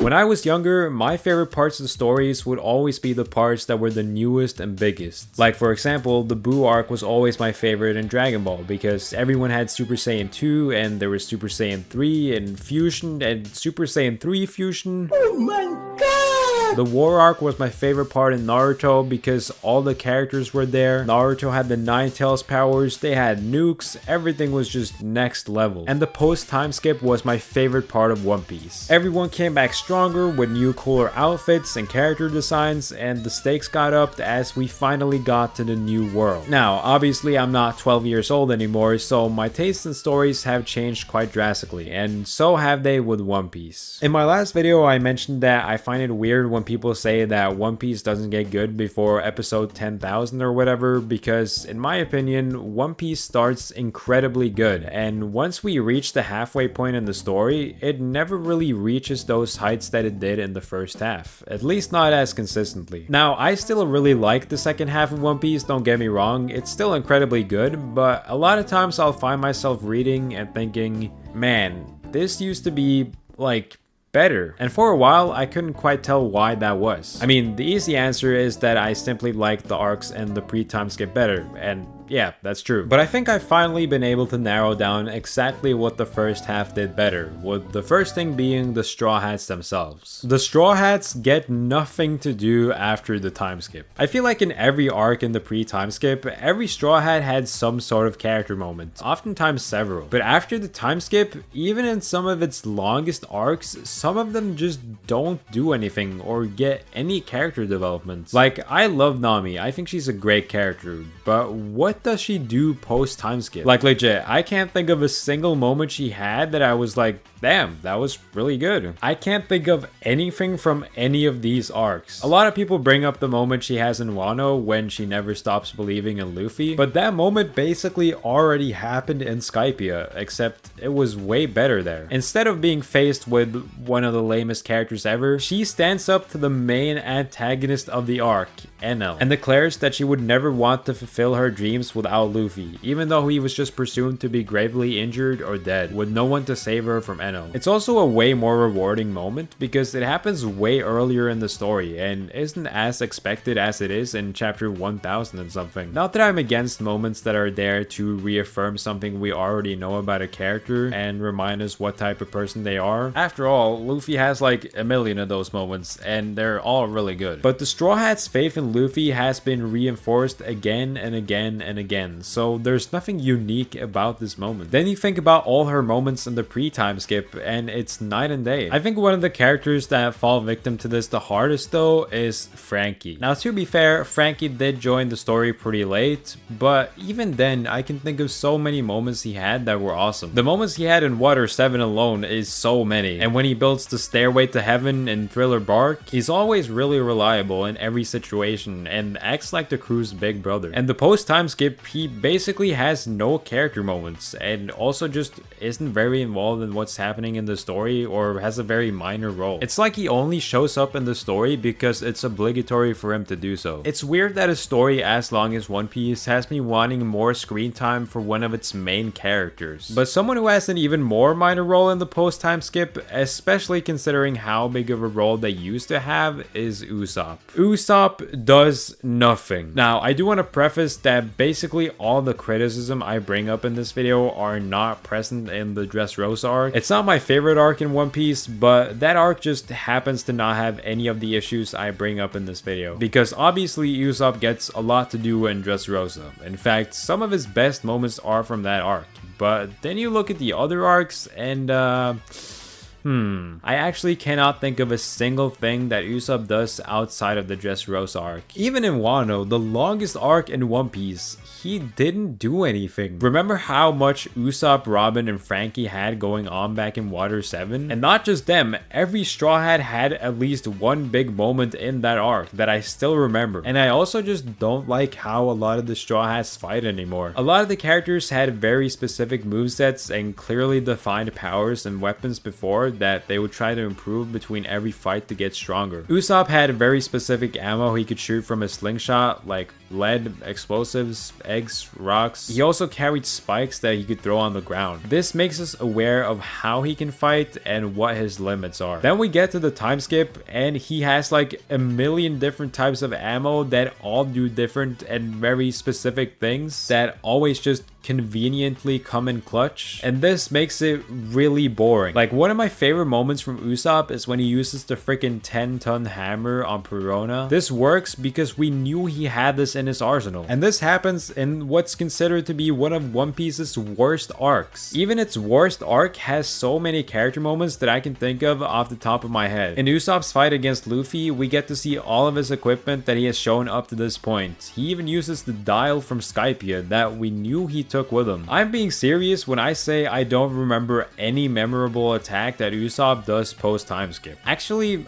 When I was younger, my favorite parts of the stories would always be the parts that were the newest and biggest. Like for example, the Boo arc was always my favorite in Dragon Ball because everyone had Super Saiyan 2 and there was Super Saiyan 3 and Fusion and Super Saiyan 3 Fusion. Oh my god! The War arc was my favorite part in Naruto because all the characters were there. Naruto had the 9 Tails powers, they had nukes, everything was just next level. And the post time skip was my favorite part of One Piece. Everyone came back stronger with new cooler outfits and character designs, and the stakes got upped as we finally got to the new world. Now, obviously I'm not 12 years old anymore, so my tastes in stories have changed quite drastically, and so have they with One Piece. In my last video I mentioned that I find it weird when people say that One Piece doesn't get good before episode 10,000 or whatever, because in my opinion, One Piece starts incredibly good, and once we reach the halfway point in the story, it never really reaches those heights that it did in the first half, at least not as consistently. Now, I still really like the second half of One Piece, don't get me wrong, it's still incredibly good, but a lot of times I'll find myself reading and thinking, man, this used to be like better. And for a while, I couldn't quite tell why that was. I mean, the easy answer is that I simply like the arcs and the pre-time skip better, and yeah, that's true. But I think I've finally been able to narrow down exactly what the first half did better, with the first thing being the Straw Hats themselves. The Straw Hats get nothing to do after the time skip. I feel like in every arc in the pre-time skip, every Straw Hat had some sort of character moment, oftentimes several. But after the time skip, even in some of its longest arcs, some of them just don't do anything or get any character development. Like, I love Nami, I think she's a great character, but what does she do post time skip? Like legit, I can't think of a single moment she had that I was like, damn, that was really good. I can't think of anything from any of these arcs. A lot of people bring up the moment she has in Wano when she never stops believing in Luffy, but that moment basically already happened in Skypiea, except it was way better there. Instead of being faced with one of the lamest characters ever, she stands up to the main antagonist of the arc, Enel, and declares that she would never want to fulfill her dreams without Luffy, even though he was just presumed to be gravely injured or dead, with no one to save her from Enel. It's also a way more rewarding moment because it happens way earlier in the story and isn't as expected as it is in chapter 1000 and something. Not that I'm against moments that are there to reaffirm something we already know about a character and remind us what type of person they are. After all, Luffy has like a million of those moments and they're all really good. But the Straw Hats' faith in Luffy has been reinforced again and again and again, so there's nothing unique about this moment. Then you think about all her moments in the pre-time skip and it's night and day. I think one of the characters that fall victim to this the hardest though is Frankie. Now to be fair, Frankie did join the story pretty late, but even then I can think of so many moments he had that were awesome. The moments he had in Water 7 alone is so many, and when he builds the Stairway to Heaven in Thriller Bark, he's always really reliable in every situation and acts like the crew's big brother. And the post-time skip, he basically has no character moments and also just isn't very involved in what's happening in the story or has a very minor role. It's like he only shows up in the story because it's obligatory for him to do so. It's weird that a story as long as One Piece has me wanting more screen time for one of its main characters. But someone who has an even more minor role in the post-time skip, especially considering how big of a role they used to have, is Usopp. Usopp does nothing. Now, I do want to preface that basically all the criticism I bring up in this video are not present in the Dressrosa arc. It's not my favorite arc in One Piece, but that arc just happens to not have any of the issues I bring up in this video, because obviously Usopp gets a lot to do in Dressrosa. In fact, some of his best moments are from that arc. But then you look at the other arcs and I actually cannot think of a single thing that Usopp does outside of the Dressrosa arc. Even in Wano, the longest arc in One Piece, he didn't do anything. Remember how much Usopp, Robin, and Frankie had going on back in Water 7? And not just them, every Straw Hat had at least one big moment in that arc that I still remember. And I also just don't like how a lot of the Straw Hats fight anymore. A lot of the characters had very specific movesets and clearly defined powers and weapons before that they would try to improve between every fight to get stronger. Usopp had very specific ammo he could shoot from a slingshot, like lead, explosives, eggs, rocks. He also carried spikes that he could throw on the ground. This makes us aware of how he can fight and what his limits are. Then we get to the time skip, and he has like a million different types of ammo that all do different and very specific things that always just conveniently come in clutch, and this makes it really boring. Like, one of my favorite moments from Usopp is when he uses the freaking 10-ton hammer on Perona. This works because we knew he had this in his arsenal, and this happens in what's considered to be one of One Piece's worst arcs. Even its worst arc has so many character moments that I can think of off the top of my head. In Usopp's fight against Luffy, we get to see all of his equipment that he has shown up to this point. He even uses the dial from Skypia that we knew he took with him. I'm being serious when I say I don't remember any memorable attack that Usopp does post time skip. Actually,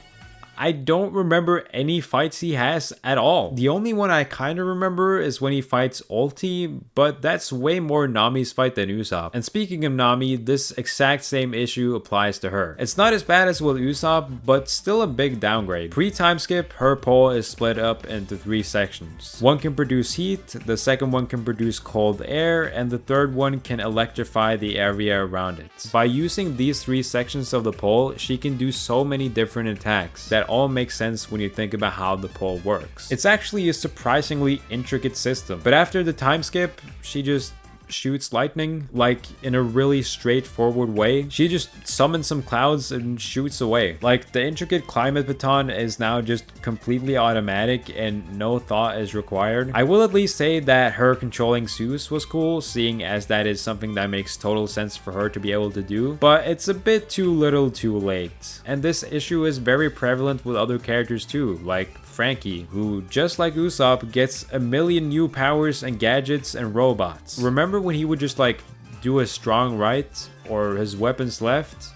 I don't remember any fights he has at all. The only one I kind of remember is when he fights Ulti, but that's way more Nami's fight than Usopp. And speaking of Nami, this exact same issue applies to her. It's not as bad as with Usopp, but still a big downgrade. Pre-time skip, her pole is split up into 3 sections. One can produce heat, the second one can produce cold air, and the third one can electrify the area around it. By using these 3 sections of the pole, she can do so many different attacks that all makes sense when you think about how the pole works. It's actually a surprisingly intricate system, but after the time skip, she just shoots lightning, like in a really straightforward way. She just summons some clouds and shoots away. Like, the intricate climate baton is now just completely automatic and no thought is required. I will at least say that her controlling Zeus was cool, seeing as that is something that makes total sense for her to be able to do, but it's a bit too little too late. And this issue is very prevalent with other characters too, like Frankie, who just like Usopp gets a million new powers and gadgets and robots. Remember when he would just like do a strong right or his weapons left?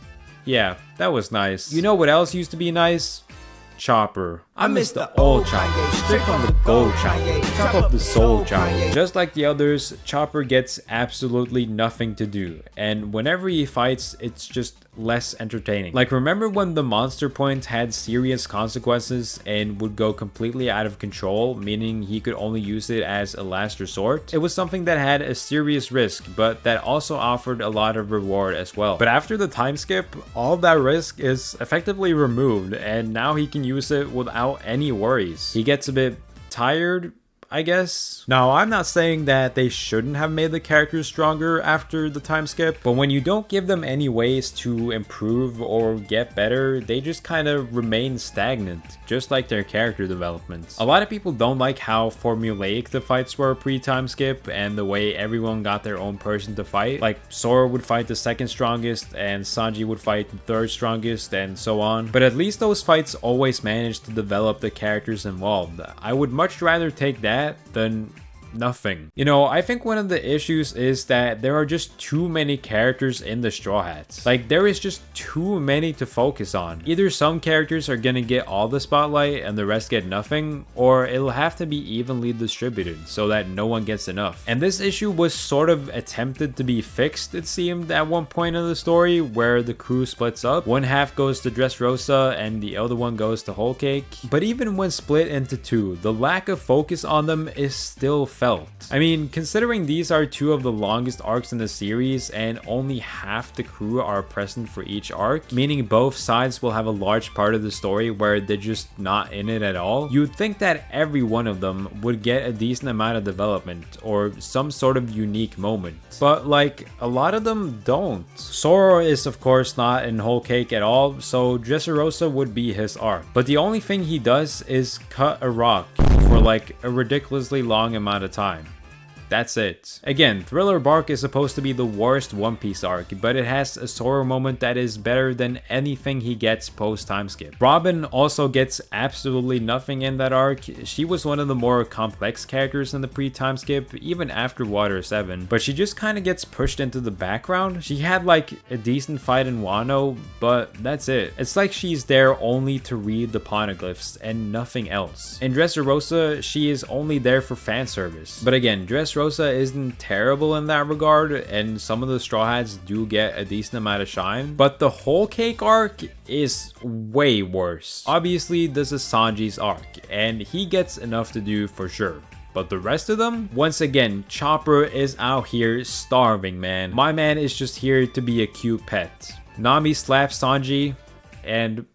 Yeah, that was nice. You know what else used to be nice? Chopper. I miss the old Chopper, straight from the gold Chopper, chop up the soul Chopper. Just like the others, Chopper gets absolutely nothing to do, and whenever he fights, it's just less entertaining. Like, remember when the monster point had serious consequences and would go completely out of control, meaning he could only use it as a last resort? It was something that had a serious risk, but that also offered a lot of reward as well. But after the time skip, all that risk is effectively removed, and now he can use it without any worries. He gets a bit tired, I guess. Now, I'm not saying that they shouldn't have made the characters stronger after the time skip, but when you don't give them any ways to improve or get better, they just kind of remain stagnant, just like their character developments. A lot of people don't like how formulaic the fights were pre-time skip and the way everyone got their own person to fight. Like, Sora would fight the second strongest and Sanji would fight the third strongest and so on. But at least those fights always managed to develop the characters involved. I would much rather take that than nothing. You know, I think one of the issues is that there are just too many characters in the Straw Hats. Like, there is just too many to focus on. Either some characters are gonna get all the spotlight and the rest get nothing, or it'll have to be evenly distributed so that no one gets enough. And this issue was sort of attempted to be fixed, it seemed, at one point in the story, where the crew splits up. One half goes to Dressrosa and the other one goes to Whole Cake. But even when split into two, the lack of focus on them is still felt. I mean, considering these are 2 of the longest arcs in the series and only half the crew are present for each arc, meaning both sides will have a large part of the story where they're just not in it at all, you'd think that every one of them would get a decent amount of development or some sort of unique moment. But like, a lot of them don't. Zoro is of course not in Whole Cake at all, so Dressrosa would be his arc. But the only thing he does is cut a rock for like a ridiculously long amount of time. That's it. Again, Thriller Bark is supposed to be the worst One Piece arc, but it has a Zoro moment that is better than anything he gets post time skip. Robin also gets absolutely nothing in that arc. She was one of the more complex characters in the pre-time skip, even after Water 7, but she just kind of gets pushed into the background. She had like a decent fight in Wano, but that's it. It's like she's there only to read the poneglyphs and nothing else. In Dressrosa, she is only there for fan service. But again, Dressrosa isn't terrible in that regard, and some of the Straw Hats do get a decent amount of shine, but the Whole Cake arc is way worse. Obviously, this is Sanji's arc, and he gets enough to do for sure. But the rest of them? Once again, Chopper is out here starving, man. My man is just here to be a cute pet. Nami slaps Sanji, and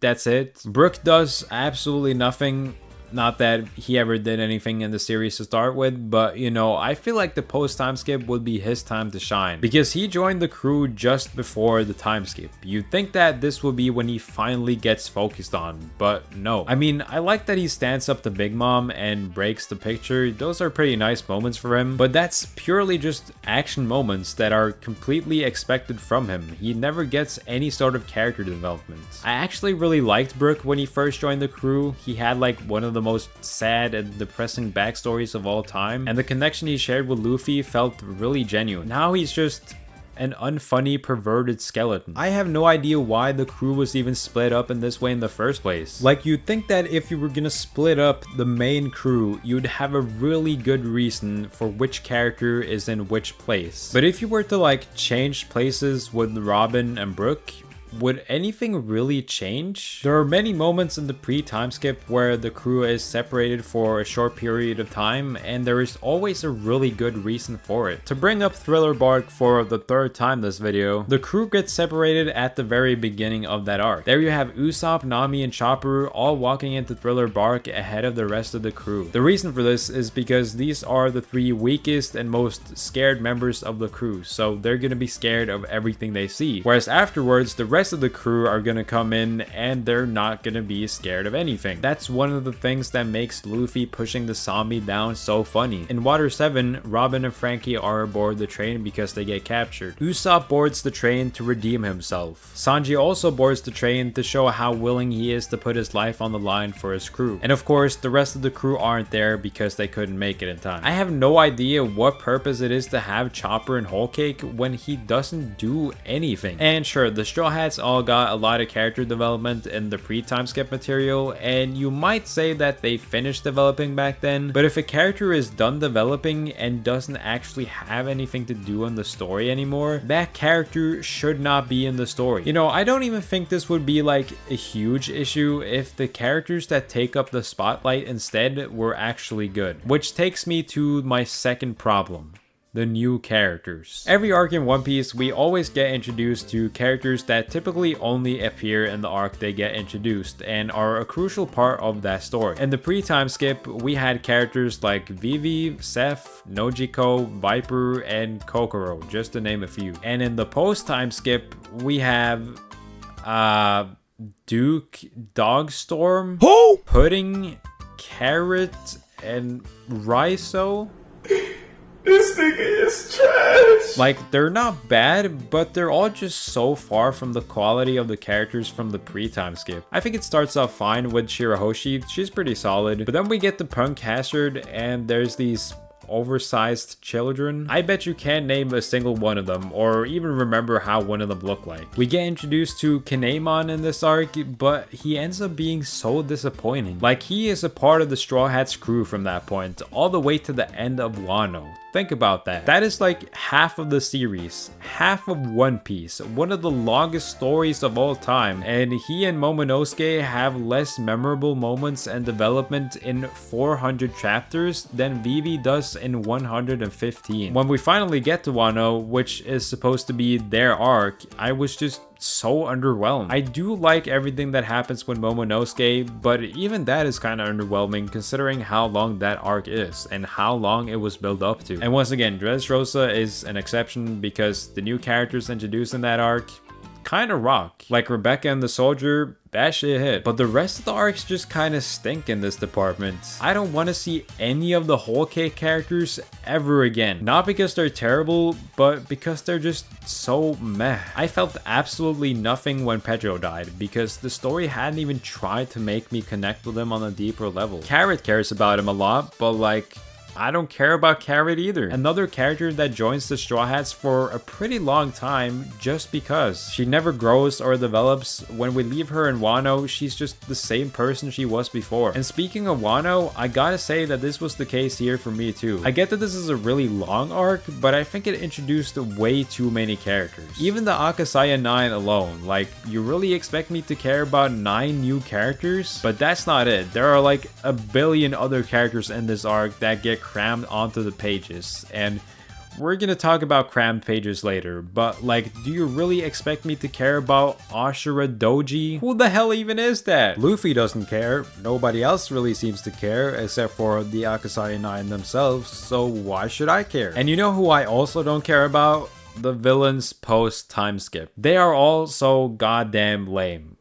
that's it. Brook does absolutely nothing. Not that he ever did anything in the series to start with, but you know, I feel like the post time skip would be his time to shine because he joined the crew just before the time skip. You'd think that this would be when he finally gets focused on, but no. I mean, I like that he stands up to Big Mom and breaks the picture. Those are pretty nice moments for him, but that's purely just action moments that are completely expected from him. He never gets any sort of character development. I actually really liked Brook when he first joined the crew. He had like one of the most sad and depressing backstories of all time, and the connection he shared with Luffy felt really genuine. Now he's just an unfunny, perverted skeleton. I have no idea why the crew was even split up in this way in the first place. Like, you'd think that if you were gonna split up the main crew, you'd have a really good reason for which character is in which place. But if you were to like change places with Robin and Brook, would anything really change? There are many moments in the pre-time skip where the crew is separated for a short period of time, and there is always a really good reason for it. To bring up Thriller Bark for the third time this video, the crew gets separated at the very beginning of that arc. There you have Usopp, Nami, and Chopper all walking into Thriller Bark ahead of the rest of the crew. The reason for this is because these are the three weakest and most scared members of the crew, so they're gonna be scared of everything they see. Whereas afterwards, the rest of the crew are gonna come in and they're not gonna be scared of anything. That's one of the things that makes Luffy pushing the zombie down so funny. In Water 7, Robin and Frankie are aboard the train because they get captured. Usopp boards the train to redeem himself. Sanji also boards the train to show how willing he is to put his life on the line for his crew. And of course, the rest of the crew aren't there because they couldn't make it in time. I have no idea what purpose it is to have Chopper and Whole Cake when he doesn't do anything. And sure, the Straw Hats all got a lot of character development in the pre-time skip material, and you might say that they finished developing back then, but if a character is done developing and doesn't actually have anything to do in the story anymore, that character should not be in the story. You know, I don't even think this would be like a huge issue if the characters that take up the spotlight instead were actually good. Which takes me to my second problem: the new characters. Every arc in One Piece, we always get introduced to characters that typically only appear in the arc they get introduced and are a crucial part of that story. In the pre-time skip, we had characters like Vivi, Seth, Nojiko, Viper, and Kokoro, just to name a few. And in the post-time skip, we have Duke, Dogstorm, Pudding, Carrot, and Raiso. This nigga is trash! Like, they're not bad, but they're all just so far from the quality of the characters from the pre-time skip. I think it starts off fine with Shirahoshi, she's pretty solid, but then we get the Punk Hazard, and there's these oversized children. I bet you can't name a single one of them or even remember how one of them looked like. We get introduced to Kinemon in this arc, but he ends up being so disappointing. Like, he is a part of the Straw Hats crew from that point all the way to the end of Wano. Think about that. That is like half of the series, half of One Piece, one of the longest stories of all time, and he and Momonosuke have less memorable moments and development in 400 chapters than Vivi does in 115. When we finally get to Wano, which is supposed to be their arc, I was just so underwhelmed. I do like everything that happens with Momonosuke, but even that is kind of underwhelming considering how long that arc is and how long it was built up to. And once again, Dressrosa is an exception because the new characters introduced in that arc kind of rock. Like Rebecca and the Soldier, that shit hit. But the rest of the arcs just kind of stink in this department. I don't want to see any of the Whole Cake characters ever again. Not because they're terrible, but because they're just so meh. I felt absolutely nothing when Pedro died because the story hadn't even tried to make me connect with him on a deeper level. Carrot cares about him a lot, but like, I don't care about Carrot either. Another character that joins the Straw Hats for a pretty long time just because. She never grows or develops. When we leave her in Wano, she's just the same person she was before. And speaking of Wano, I gotta say that this was the case here for me too. I get that this is a really long arc, but I think it introduced way too many characters. Even the Akasaya 9 alone, like, you really expect me to care about 9 new characters? But that's not it. There are like a billion other characters in this arc that get crammed onto the pages, and we're gonna talk about crammed pages later, but like, do you really expect me to care about Ashura Doji? Who the hell even is that? Luffy doesn't care, nobody else really seems to care except for the Akasaya 9 themselves, so why should I care? And you know who I also don't care about? The villains post time skip. They are all so goddamn lame.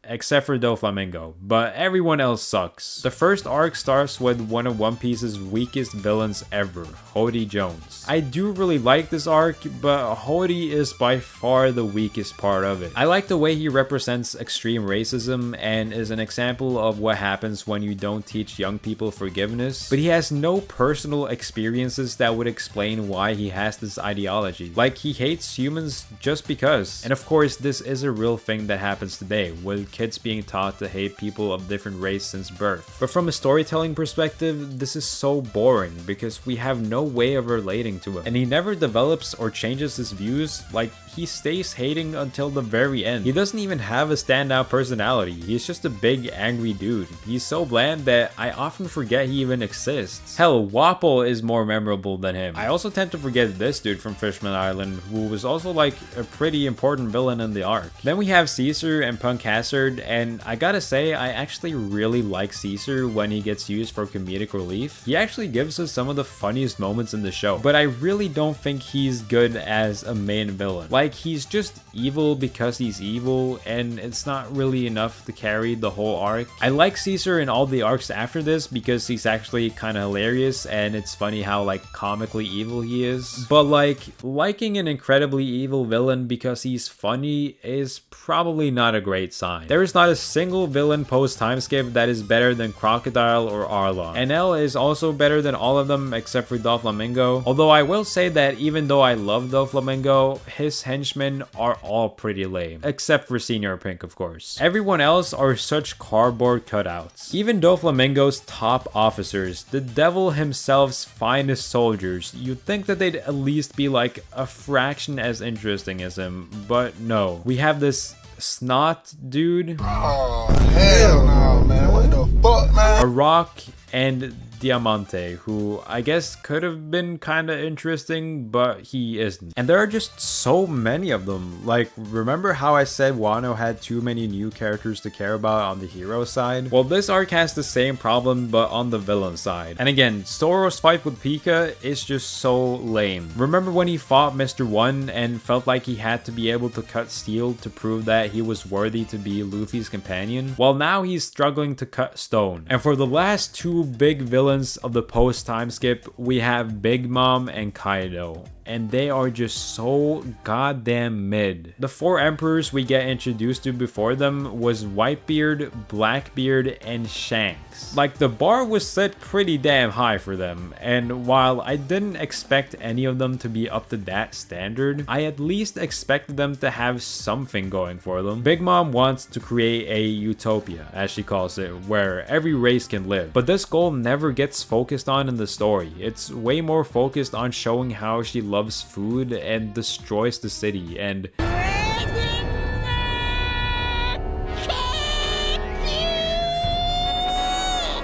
Except for Doflamingo, but everyone else sucks. The first arc starts with one of One Piece's weakest villains ever, Hody Jones. I do really like this arc, but Hody is by far the weakest part of it. I like the way he represents extreme racism and is an example of what happens when you don't teach young people forgiveness, but he has no personal experiences that would explain why he has this ideology. Like, he hates humans just because. And of course, this is a real thing that happens today, with kids being taught to hate people of different race since birth. But from a storytelling perspective, this is so boring because we have no way of relating to him. And he never develops or changes his views. Like, he stays hating until the very end. He doesn't even have a standout personality. He's just a big angry dude. He's so bland that I often forget he even exists. Hell, Wapol is more memorable than him. I also tend to forget this dude from Fishman Island, who was also like a pretty important villain in the arc. Then we have Caesar and Punk Hazard, and I gotta say, I actually really like Caesar when he gets used for comedic relief. He actually gives us some of the funniest moments in the show, but I really don't think he's good as a main villain. Like, he's just evil because he's evil, and it's not really enough to carry the whole arc. I like Caesar in all the arcs after this because he's actually kind of hilarious, and it's funny how like comically evil he is. But like, liking an incredibly evil villain because he's funny is probably not a great sign. There is not a single villain post time skip that is better than Crocodile or Arlong. NL is also better than all of them except for Doflamingo. Although I will say that even though I love Doflamingo, his henchmen are all pretty lame. Except for Senior Pink, of course. Everyone else are such cardboard cutouts. Even Doflamingo's top officers, the devil himself's finest soldiers, you'd think that they'd at least be like a fraction as interesting as him, but no. We have this Snot dude. Oh, hell no, man. What the fuck, man? A rock and Diamante, who I guess could have been kind of interesting, but he isn't. And there are just so many of them. Like, remember how I said Wano had too many new characters to care about on the hero side? Well, this arc has the same problem, but on the villain side. And again, Zoro's fight with Pika is just so lame. Remember when he fought Mr. One and felt like he had to be able to cut steel to prove that he was worthy to be Luffy's companion? Well, now he's struggling to cut stone. And for the last two big villains of the post time skip, we have Big Mom and Kaido, and they are just so goddamn mid. The four emperors we get introduced to before them was Whitebeard, Blackbeard, and Shanks. Like, the bar was set pretty damn high for them, and while I didn't expect any of them to be up to that standard, I at least expected them to have something going for them. Big Mom wants to create a utopia, as she calls it, where every race can live, but this goal never gets focused on in the story. It's way more focused on showing how she loves food and destroys the city, and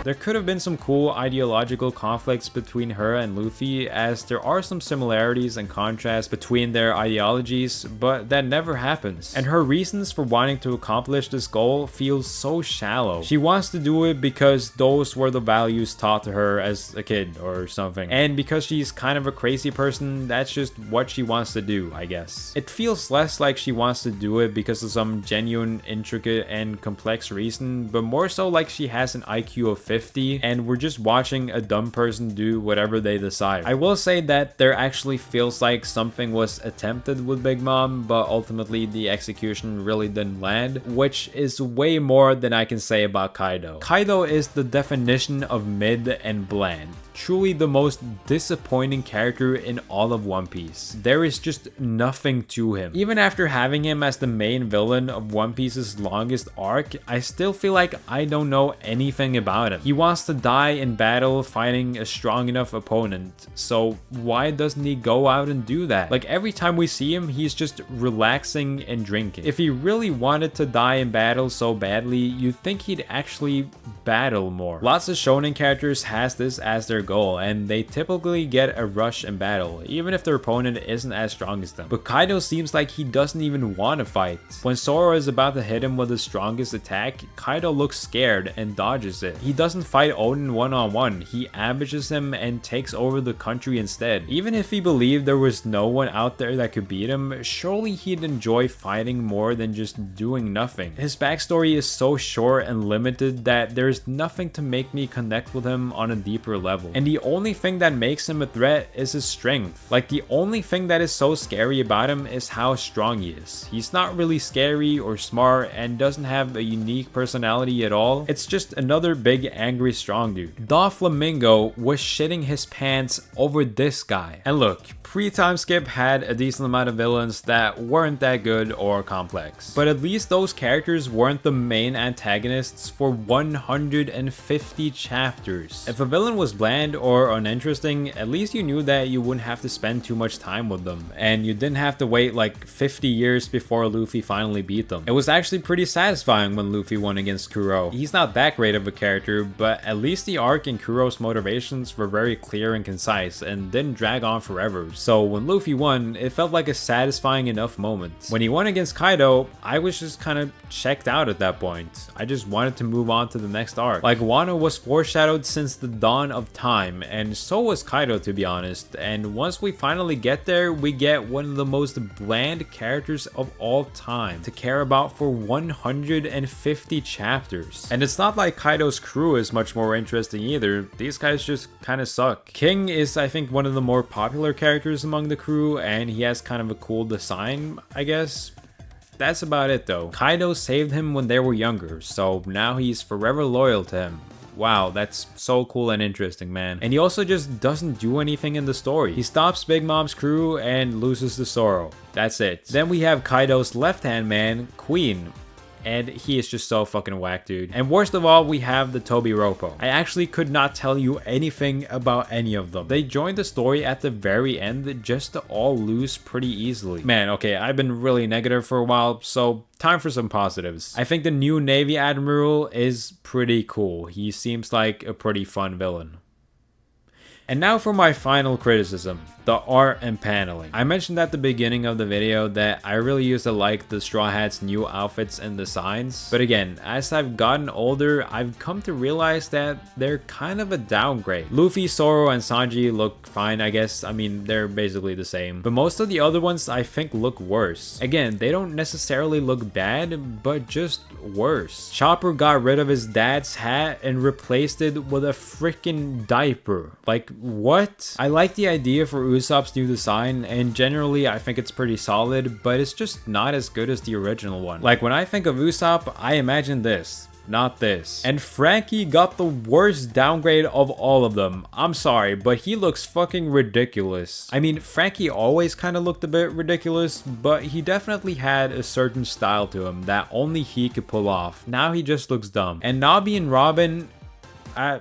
there could have been some cool ideological conflicts between her and Luffy, as there are some similarities and contrasts between their ideologies, but that never happens. And her reasons for wanting to accomplish this goal feels so shallow. She wants to do it because those were the values taught to her as a kid or something. And because she's kind of a crazy person, that's just what she wants to do, I guess. It feels less like she wants to do it because of some genuine, intricate, and complex reason, but more so like she has an IQ of 50 and we're just watching a dumb person do whatever they decide. I will say that there actually feels like something was attempted with Big Mom, but ultimately the execution really didn't land, which is way more than I can say about Kaido. Kaido is the definition of mid and bland. Truly the most disappointing character in all of One Piece. There is just nothing to him. Even after having him as the main villain of One Piece's longest arc, I still feel like I don't know anything about him. He wants to die in battle fighting a strong enough opponent, so why doesn't he go out and do that? Like every time we see him, he's just relaxing and drinking. If he really wanted to die in battle so badly, you'd think he'd actually battle more. Lots of shonen characters has this as their goal, and they typically get a rush in battle, even if their opponent isn't as strong as them. But Kaido seems like he doesn't even want to fight. When Zoro is about to hit him with his strongest attack, Kaido looks scared and dodges it. He doesn't fight Oden one-on-one, he ambushes him and takes over the country instead. Even if he believed there was no one out there that could beat him, surely he'd enjoy fighting more than just doing nothing. His backstory is so short and limited that there's nothing to make me connect with him on a deeper level. And the only thing that makes him a threat is his strength. Like the only thing that is so scary about him is how strong he is. He's not really scary or smart and doesn't have a unique personality at all. It's just another big angry strong dude. Doflamingo was shitting his pants over this guy. And look, pre-time skip had a decent amount of villains that weren't that good or complex. But at least those characters weren't the main antagonists for 150 chapters. If a villain was bland or uninteresting, at least you knew that you wouldn't have to spend too much time with them, and you didn't have to wait like 50 years before Luffy finally beat them. It was actually pretty satisfying when Luffy won against Kuro. He's not that great of a character, but at least the arc and Kuro's motivations were very clear and concise and didn't drag on forever. So when Luffy won, it felt like a satisfying enough moment. When he won against Kaido, I was just kind of checked out at that point. I just wanted to move on to the next arc. Like Wano was foreshadowed since the dawn of time, and so was Kaido, to be honest. And once we finally get there, we get one of the most bland characters of all time to care about for 150 chapters. And it's not like Kaido's crew is much more interesting either. These guys just kind of suck. King is, I think, one of the more popular characters among the crew, and he has kind of a cool design, I guess. That's about it though. Kaido saved him when they were younger, so now he's forever loyal to him. Wow, that's so cool and interesting, man. And he also just doesn't do anything in the story. He stops Big Mom's crew and loses to Zoro. That's it. Then we have Kaido's left-hand man, Queen. And he is just so fucking whack, dude. And worst of all, we have the Tobiropo. I actually could not tell you anything about any of them. They joined the story at the very end just to all lose pretty easily. Man, okay, I've been really negative for a while, so time for some positives. I think the new Navy Admiral is pretty cool. He seems like a pretty fun villain. And now for my final criticism, the art and paneling. I mentioned at the beginning of the video that I really used to like the Straw Hat's new outfits and designs, but again, as I've gotten older, I've come to realize that they're kind of a downgrade. Luffy, Zoro, and Sanji look fine, I guess. I mean, they're basically the same, but most of the other ones I think look worse. Again, they don't necessarily look bad, but just worse. Chopper got rid of his dad's hat and replaced it with a freaking diaper. Like, what? I like the idea for Usopp's new design, and generally I think it's pretty solid, but it's just not as good as the original one. Like when I think of Usopp, I imagine this, not this. And Frankie got the worst downgrade of all of them. I'm sorry, but he looks fucking ridiculous. I mean, Frankie always kind of looked a bit ridiculous, but he definitely had a certain style to him that only he could pull off. Now he just looks dumb. And Nobby and Robin, I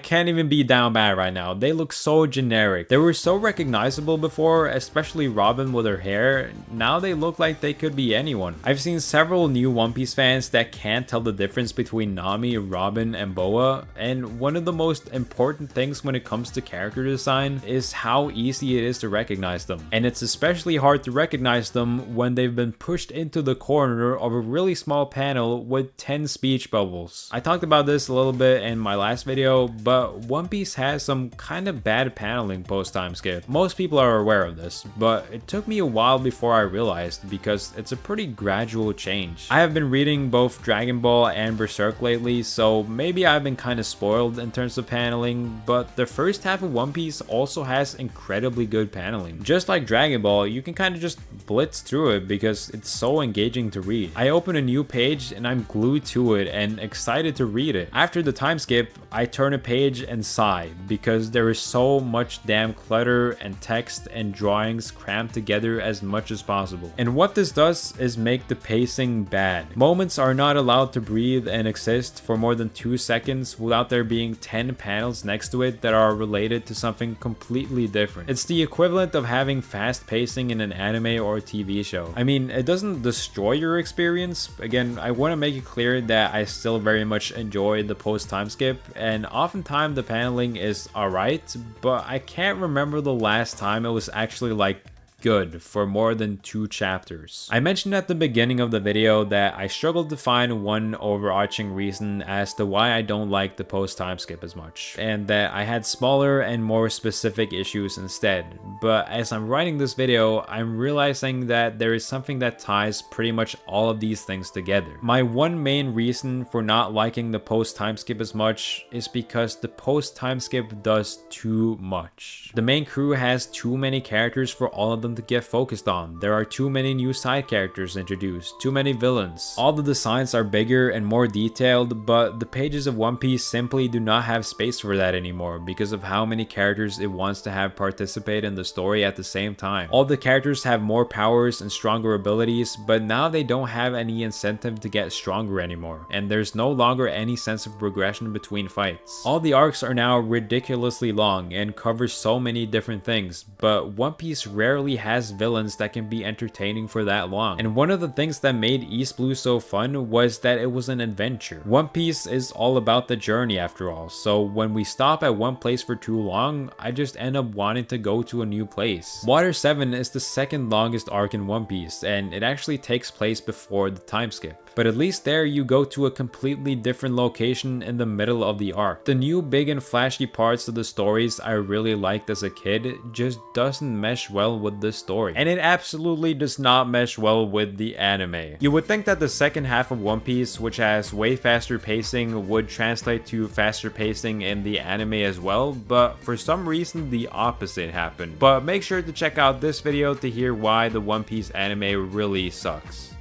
can't even be down bad right now. They look so generic. They were so recognizable before, especially Robin with her hair. Now they look like they could be anyone. I've seen several new One Piece fans that can't tell the difference between Nami, Robin, and Boa, and one of the most important things when it comes to character design is how easy it is to recognize them. And it's especially hard to recognize them when they've been pushed into the corner of a really small panel with 10 speech bubbles. I talked about this a little bit in my my last video, but One Piece has some kind of bad paneling post time skip. Most people are aware of this, but it took me a while before I realized because it's a pretty gradual change. I have been reading both Dragon Ball and Berserk lately, so maybe I've been kind of spoiled in terms of paneling, but the first half of One Piece also has incredibly good paneling. Just like Dragon Ball, you can kind of just blitz through it because it's so engaging to read. I open a new page and I'm glued to it and excited to read it. After the time skip, I turn a page and sigh because there is so much damn clutter and text and drawings crammed together as much as possible. And what this does is make the pacing bad. Moments are not allowed to breathe and exist for more than 2 seconds without there being 10 panels next to it that are related to something completely different. It's the equivalent of having fast pacing in an anime or a TV show. I mean, it doesn't destroy your experience. Again, I want to make it clear that I still very much enjoy the post time skip, and oftentimes the paneling is alright, but I can't remember the last time it was actually like good for more than 2 chapters. I mentioned at the beginning of the video that I struggled to find one overarching reason as to why I don't like the post time skip as much, and that I had smaller and more specific issues instead. But as I'm writing this video, I'm realizing that there is something that ties pretty much all of these things together. My one main reason for not liking the post time skip as much is because the post time skip does too much. The main crew has too many characters for all of them to get focused on. There are too many new side characters introduced, too many villains. All the designs are bigger and more detailed, but the pages of One Piece simply do not have space for that anymore because of how many characters it wants to have participate in the story at the same time. All the characters have more powers and stronger abilities, but now they don't have any incentive to get stronger anymore, and there's no longer any sense of progression between fights. All the arcs are now ridiculously long and cover so many different things, but One Piece rarely has villains that can be entertaining for that long. And one of the things that made East Blue so fun was that it was an adventure. One Piece is all about the journey after all, so when we stop at one place for too long, I just end up wanting to go to a new place. Water 7 is the second longest arc in One Piece, and it actually takes place before the time skip. But at least there you go to a completely different location in the middle of the arc. The new big and flashy parts of the stories I really liked as a kid just doesn't mesh well with the story. And it absolutely does not mesh well with the anime. You would think that the second half of One Piece, which has way faster pacing, would translate to faster pacing in the anime as well, but for some reason the opposite happened. But make sure to check out this video to hear why the One Piece anime really sucks.